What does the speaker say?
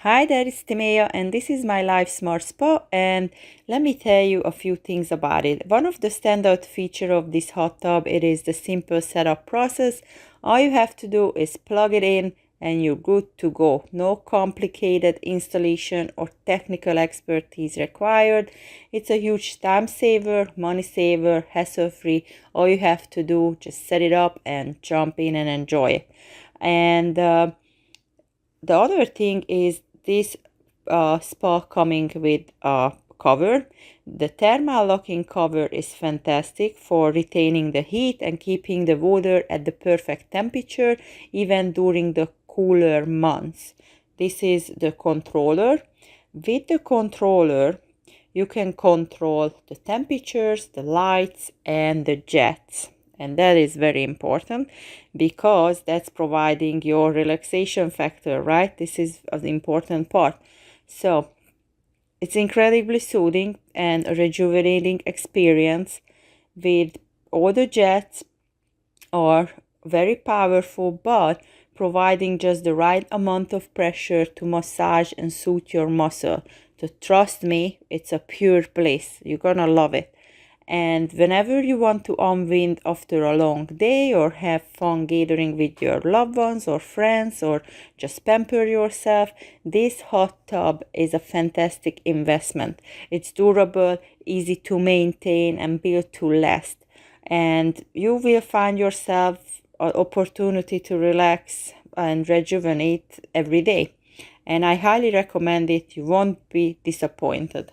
Hi there, it's Timea and this is my LifeSmart spa, and let me tell you a few things about it. One of the standout feature of this hot tub, it is the simple setup process. All you have to do is plug it in and you're good to go. No complicated installation or technical expertise required. It's a huge time saver, money saver, hassle free. All you have to do, just set it up and jump in and enjoy it. And the other thing is this spa coming with a cover. The thermal locking cover is fantastic for retaining the heat and keeping the water at the perfect temperature even during the cooler months. This is the controller. With the controller, you can control the temperatures, the lights, and the jets. And that is very important because that's providing your relaxation factor, right? This is an important part. So it's incredibly soothing and a rejuvenating experience. With all the jets are very powerful, but providing just the right amount of pressure to massage and soothe your muscle. So trust me, it's a pure bliss. You're gonna love it. And whenever you want to unwind after a long day or have fun gathering with your loved ones or friends or just pamper yourself, this hot tub is a fantastic investment. It's durable, easy to maintain, and built to last. And you will find yourself an opportunity to relax and rejuvenate every day. And I highly recommend it. You won't be disappointed.